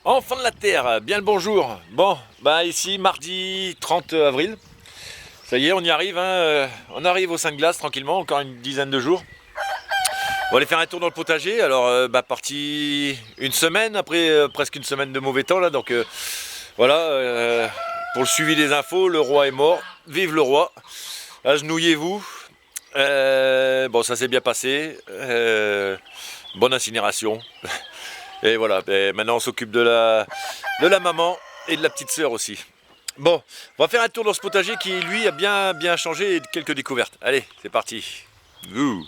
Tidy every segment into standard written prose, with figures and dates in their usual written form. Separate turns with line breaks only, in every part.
Enfants de la Terre, bien le bonjour. Bon, bah ici mardi 30 avril. Ça y est, on y arrive, hein. On arrive au Saint-Glace tranquillement, encore une dizaine de jours. On va aller faire un tour dans le potager. Alors, parti une semaine, après presque une semaine de mauvais temps là. Donc voilà, pour le suivi des infos, le roi est mort. Vive le roi. Agenouillez-vous. Bon, ça s'est bien passé. Bonne incinération. Et voilà, maintenant on s'occupe de la maman et de la petite sœur aussi. Bon, on va faire un tour dans ce potager qui lui a bien changé et quelques découvertes. Allez, c'est parti. Ouh.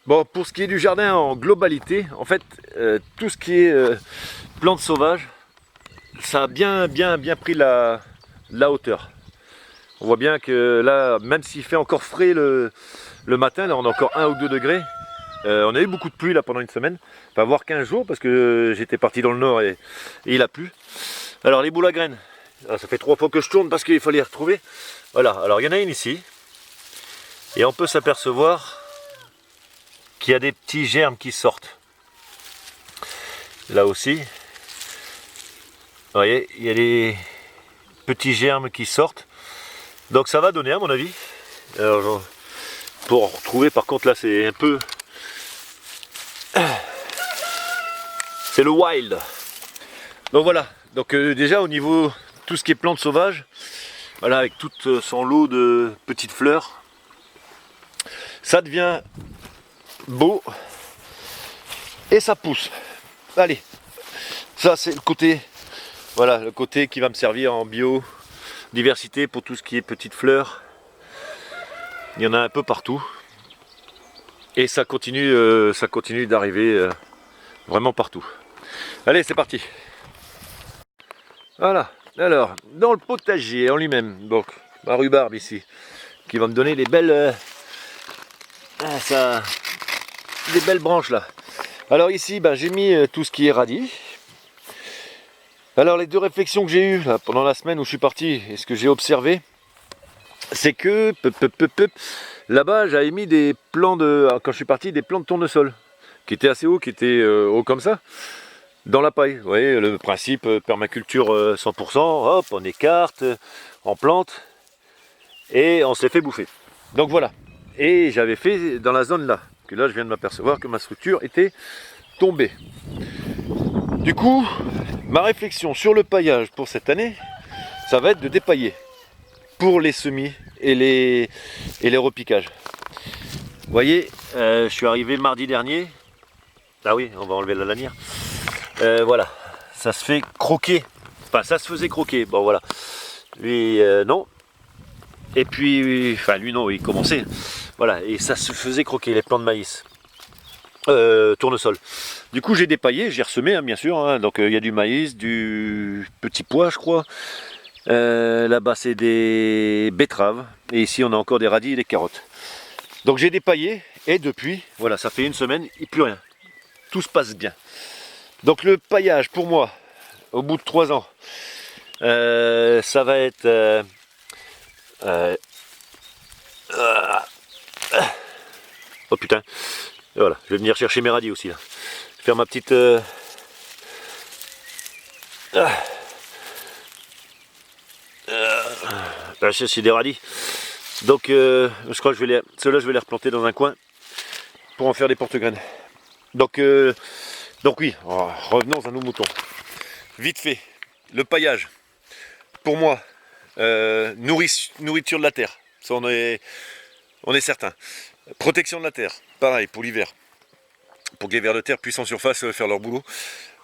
Bon, pour ce qui est du jardin en globalité, en fait, tout ce qui est plantes sauvages, ça a bien pris la hauteur. On voit bien que là, même s'il fait encore frais le matin, là on a encore 1 ou 2 degrés. On a eu beaucoup de pluie là pendant une semaine, enfin voire 15 jours parce que j'étais parti dans le nord et il a plu. Alors les boules à graines, ça fait 3 fois que je tourne parce qu'il fallait les retrouver. Voilà, alors il y en a une ici et on peut s'apercevoir qu'il y a des petits germes qui sortent. Là aussi, vous voyez, il y a des petits germes qui sortent. Donc ça va donner à mon avis. Alors, pour retrouver par contre là c'est un peu... C'est le wild. Donc voilà, donc déjà au niveau tout ce qui est plantes sauvages, voilà, avec tout son lot de petites fleurs, ça devient beau et ça pousse. Allez, ça c'est le côté, voilà, le côté qui va me servir en biodiversité pour tout ce qui est petites fleurs. Il y en a un peu partout et ça continue d'arriver vraiment partout. Allez, c'est parti. Voilà, alors, dans le potager en lui-même, donc, ma rhubarbe ici, qui va me donner des belles, des belles branches là. Alors ici, ben, j'ai mis tout ce qui est radis. Alors les deux réflexions que j'ai eues là, pendant la semaine où je suis parti, et ce que j'ai observé, c'est que, là-bas, j'avais mis des plants de, quand je suis parti, des plants de tournesol, qui étaient assez hauts, qui étaient hauts comme ça. Dans la paille, vous voyez, le principe permaculture 100%, hop, on écarte, on plante, et on s'est fait bouffer. Donc voilà, et j'avais fait dans la zone là, que là je viens de m'apercevoir que ma structure était tombée. Du coup, ma réflexion sur le paillage pour cette année, ça va être de dépailler pour les semis et les repiquages. Vous voyez, je suis arrivé mardi dernier, ah oui, on va enlever la lanière. Voilà, ça se fait croquer. Enfin, ça se faisait croquer. Bon, voilà. Lui, non. Et puis, enfin, lui, non, il commençait. Voilà, et ça se faisait croquer, les plants de maïs. Tournesol. Du coup, j'ai dépaillé, j'ai ressemé, hein, bien sûr. Hein. Donc, il y a du maïs, du petit pois, je crois. Là-bas, c'est des betteraves. Et ici, on a encore des radis et des carottes. Donc, j'ai dépaillé. Et depuis, voilà, ça fait une semaine, il n'y a plus rien. Tout se passe bien. Donc le paillage pour moi, au bout de 3 ans, ça va être oh putain, et voilà, je vais venir chercher mes radis aussi là. Je vais faire ma petite c'est des radis. Donc je crois que ceux-là je vais les replanter dans un coin pour en faire des porte-graines. Donc oui, revenons à nos moutons. Vite fait, le paillage, pour moi, nourriture de la terre, ça on est certain. Protection de la terre, pareil pour l'hiver, pour que les vers de terre puissent en surface faire leur boulot.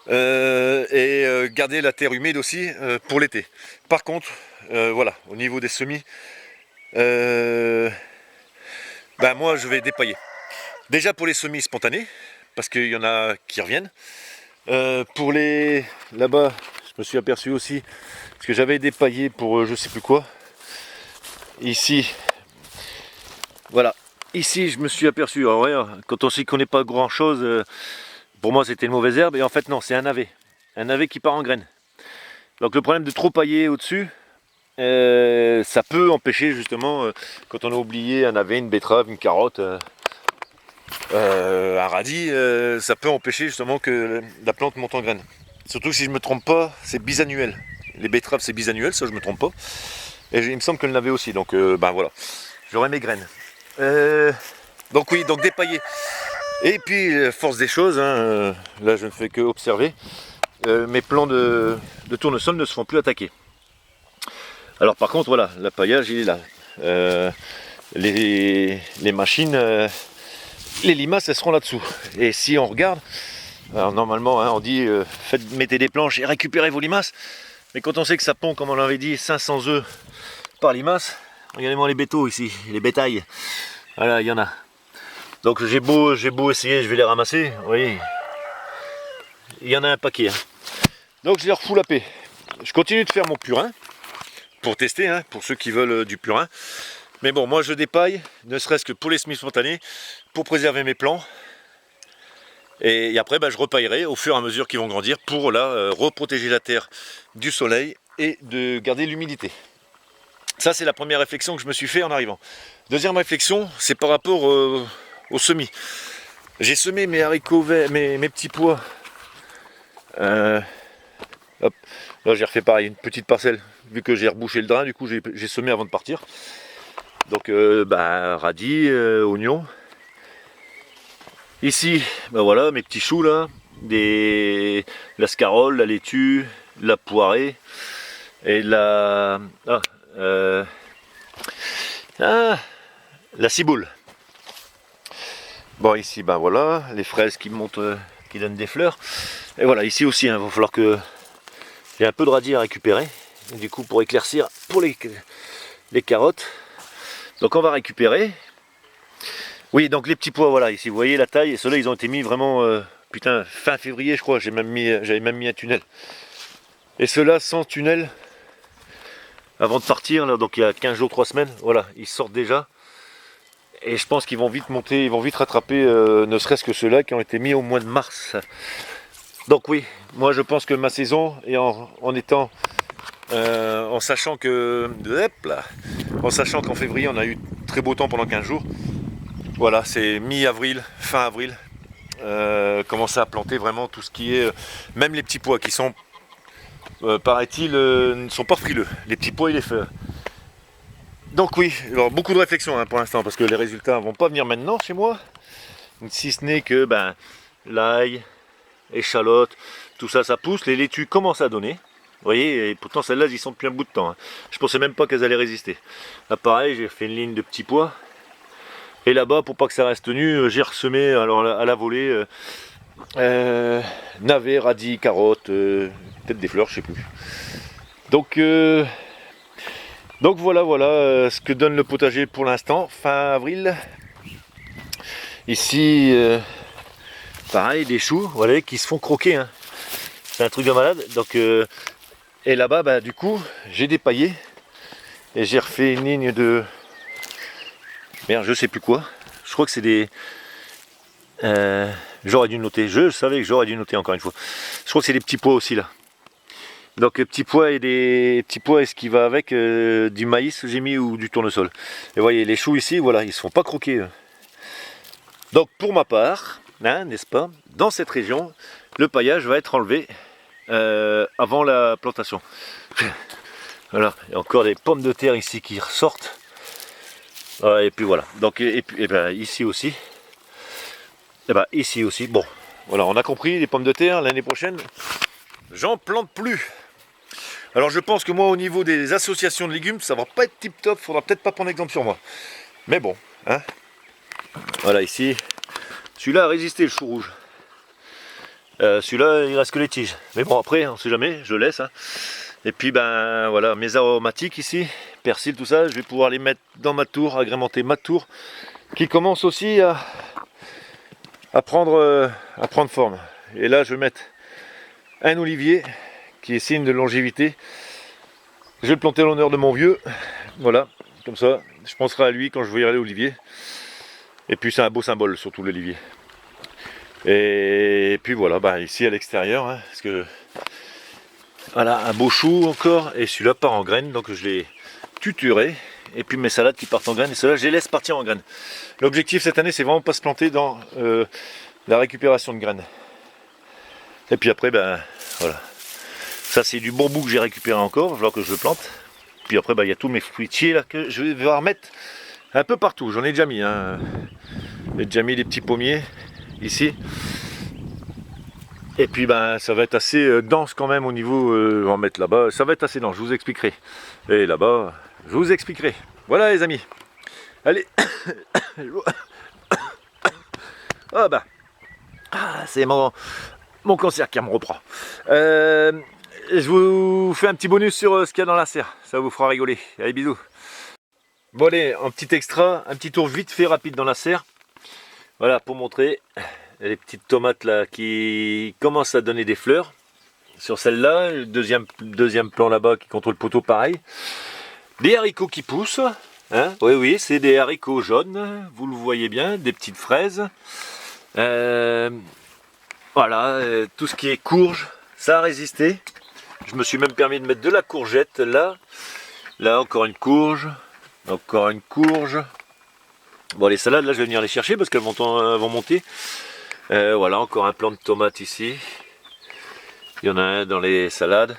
Garder la terre humide aussi pour l'été. Par contre, voilà, au niveau des semis, ben moi je vais dépailler. Déjà pour les semis spontanés, parce qu'il y en a qui reviennent. Pour les là-bas, je me suis aperçu aussi, parce que j'avais dépaillé pour je sais plus quoi. Ici, voilà. Ici, je me suis aperçu, alors, ouais, quand on s'y connaît pas grand chose, pour moi c'était une mauvaise herbe, et en fait non, c'est un navet. Un navet qui part en graines. Donc le problème de trop pailler au-dessus, ça peut empêcher justement, quand on a oublié un navet, une betterave, une carotte, un radis, ça peut empêcher justement que la plante monte en graines. Surtout si je me trompe pas, c'est bisannuel. Les betteraves c'est bisannuel, ça je me trompe pas. Et il me semble qu'elle l'avait aussi, donc ben voilà. J'aurai mes graines. Donc oui, donc dépailler. Et puis, force des choses, hein, là je ne fais que observer, mes plants de tournesol ne se font plus attaquer. Alors par contre, voilà, l'appaillage il est là. Les machines, les limaces, elles seront là-dessous. Et si on regarde, alors normalement, hein, on dit mettez des planches et récupérez vos limaces. Mais quand on sait que ça pond, comme on l'avait dit, 500 œufs par limace, regardez-moi les bétaux ici, les bétails. Voilà, il y en a. Donc j'ai beau essayer, je vais les ramasser, vous voyez, il y en a un paquet. Hein. Donc je les refous la paix. Je continue de faire mon purin, pour tester, hein, pour ceux qui veulent du purin. Mais bon, moi je dépaille, ne serait-ce que pour les semis spontanés, pour préserver mes plants. Et après, je repaillerai au fur et à mesure qu'ils vont grandir pour là, reprotéger la terre du soleil et de garder l'humidité. Ça, c'est la première réflexion que je me suis fait en arrivant. Deuxième réflexion, c'est par rapport au semis. J'ai semé mes haricots verts, mes petits pois. Hop, là j'ai refait pareil, une petite parcelle, vu que j'ai rebouché le drain, du coup j'ai semé avant de partir. Donc radis, oignons. Ici, voilà, mes petits choux là, la scarole, la laitue, la poirée et la ciboule. Bon ici voilà, les fraises qui montent, qui donnent des fleurs. Et voilà, ici aussi, il va falloir que j'ai un peu de radis à récupérer. Et du coup pour éclaircir pour les carottes. Donc on va récupérer. Oui, donc les petits pois, voilà, ici vous voyez la taille, et ceux-là ils ont été mis vraiment, fin février je crois, j'avais même mis un tunnel. Et ceux-là sans tunnel, avant de partir, là, donc il y a 15 jours, 3 semaines, voilà, ils sortent déjà. Et je pense qu'ils vont vite monter, ils vont vite rattraper, ne serait-ce que ceux-là qui ont été mis au mois de mars. Donc oui, moi je pense que ma saison, et en sachant qu'en février on a eu très beau temps pendant 15 jours, voilà, c'est mi-avril, fin avril, commencer à planter vraiment tout ce qui est, même les petits pois qui sont, paraît-il, ne sont pas frileux, les petits pois et les feuilles. Donc oui, alors beaucoup de réflexion hein, pour l'instant, parce que les résultats ne vont pas venir maintenant chez moi, si ce n'est que l'ail, échalote, tout ça, ça pousse, les laitues commencent à donner. Vous voyez, et pourtant celles-là, elles y sont depuis un bout de temps. Hein. Je pensais même pas qu'elles allaient résister. Là pareil, j'ai fait une ligne de petits pois. Et là-bas, pour pas que ça reste nu, j'ai ressemé alors à la volée navets, radis, carottes, peut-être des fleurs, je sais plus. Donc voilà ce que donne le potager pour l'instant, fin avril. Ici, pareil, des choux, voilà, qui se font croquer. Hein. C'est un truc de malade. Donc, et là-bas, du coup, j'ai dépaillé et j'ai refait une ligne de... Merde, je sais plus quoi. Je crois que c'est des... j'aurais dû noter. Je savais que j'aurais dû noter encore une fois. Je crois que c'est des petits pois aussi là. Donc petits pois et ce qui va avec du maïs j'ai mis ou du tournesol. Et vous voyez les choux ici, voilà, ils se font pas croquer. Donc pour ma part, hein, n'est-ce pas, dans cette région, le paillage va être enlevé avant la plantation. Voilà, il y a encore des pommes de terre ici qui ressortent. Et puis voilà. Donc ici aussi. Ici aussi. Bon, voilà, on a compris, les pommes de terre l'année prochaine, j'en plante plus. Alors je pense que moi au niveau des associations de légumes, ça va pas être tip top, faudra peut-être pas prendre exemple sur moi. Mais bon, hein. Voilà ici, celui-là a résisté le chou rouge. Celui-là il reste que les tiges. Mais bon après, on sait jamais, je laisse. Hein. Et puis voilà, mes aromatiques ici, persil, tout ça, je vais pouvoir les mettre dans ma tour, agrémenter ma tour, qui commence aussi à prendre forme. Et là je vais mettre un olivier qui est signe de longévité. Je vais le planter à l'honneur de mon vieux. Voilà, comme ça, je penserai à lui quand je verrai l'olivier. Et puis c'est un beau symbole, surtout l'olivier. Et puis voilà, ici à l'extérieur, hein, parce que voilà, un beau chou encore, et celui-là part en graines, donc je l'ai tuturé. Et puis mes salades qui partent en graines, et ceux-là je les laisse partir en graines. L'objectif cette année, c'est vraiment pas se planter dans la récupération de graines. Et puis après, voilà. Ça c'est du bambou que j'ai récupéré encore, il va falloir que je le plante. Puis après il y a tous mes fruitiers là que je vais devoir mettre un peu partout, j'en ai déjà mis. Hein. J'ai déjà mis des petits pommiers ici. Et puis ça va être assez dense quand même au niveau, on va en mettre là-bas, ça va être assez dense, je vous expliquerai. Et là-bas, je vous expliquerai. Voilà les amis. Allez. Ah bah. Ah, c'est mon cancer qui me reprend. Je vous fais un petit bonus sur ce qu'il y a dans la serre, ça vous fera rigoler. Allez, bisous. Bon allez, un petit extra, un petit tour vite fait rapide dans la serre. Voilà, pour montrer les petites tomates là qui commencent à donner des fleurs. Sur celle-là, le deuxième plan là-bas qui contrôle le poteau, pareil. Des haricots qui poussent. Hein, oui, c'est des haricots jaunes, vous le voyez bien, des petites fraises. Voilà, tout ce qui est courge, ça a résisté. Je me suis même permis de mettre de la courgette là. Là, encore une courge. Encore une courge. Bon, les salades, là, je vais venir les chercher parce qu'elles vont monter. Voilà, encore un plant de tomates ici. Il y en a un dans les salades.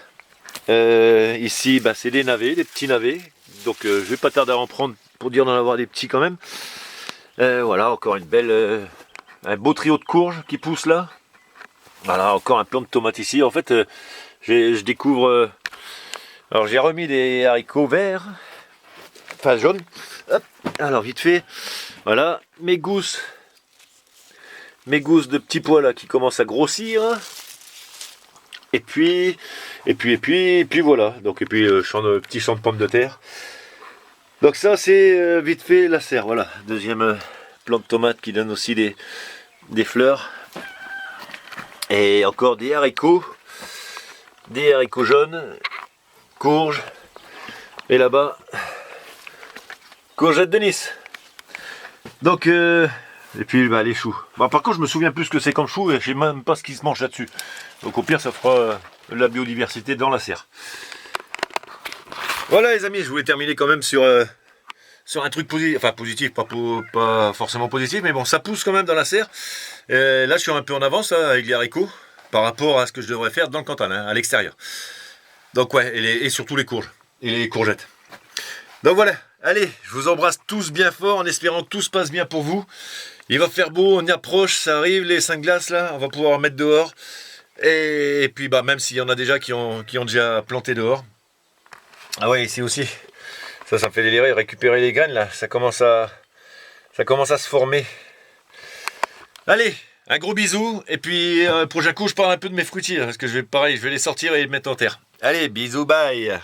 Ici, c'est des navets, des petits navets. Donc, je vais pas tarder à en prendre pour dire d'en avoir des petits quand même. Voilà, encore une belle, un beau trio de courges qui poussent là. Voilà, encore un plant de tomates ici. En fait, je découvre... alors, j'ai remis des haricots verts. Enfin, jaunes. Hop. Alors, vite fait. Voilà, mes gousses de petits pois là qui commencent à grossir. Et puis voilà. Donc, et puis, petit champ de pommes de terre. Donc ça c'est vite fait la serre, voilà, deuxième plant de tomates qui donne aussi des fleurs. Et encore des haricots jaunes, courges, et là-bas, courgettes de Nice. Donc, et puis les choux. Bon, par contre je me souviens plus ce que c'est comme chou et je sais même pas ce qui se mange là-dessus. Donc au pire ça fera de la biodiversité dans la serre. Voilà les amis, je voulais terminer quand même sur un truc positif, enfin positif, pas forcément positif, mais bon, ça pousse quand même dans la serre. Là, je suis un peu en avance là, avec les haricots, par rapport à ce que je devrais faire dans le Cantal, hein, à l'extérieur. Donc ouais, et surtout les courges, et les courgettes. Donc voilà, allez, je vous embrasse tous bien fort, en espérant que tout se passe bien pour vous. Il va faire beau, on y approche, ça arrive, les 5 glaces là, on va pouvoir en mettre dehors. Et puis même s'il y en a déjà qui ont déjà planté dehors. Ah ouais, ici aussi. Ça me fait délirer, récupérer les graines là, ça commence à se former. Allez, un gros bisou, et puis prochain coup je parle un peu de mes fruitiers, parce que je vais les sortir et les mettre en terre. Allez, bisous, bye.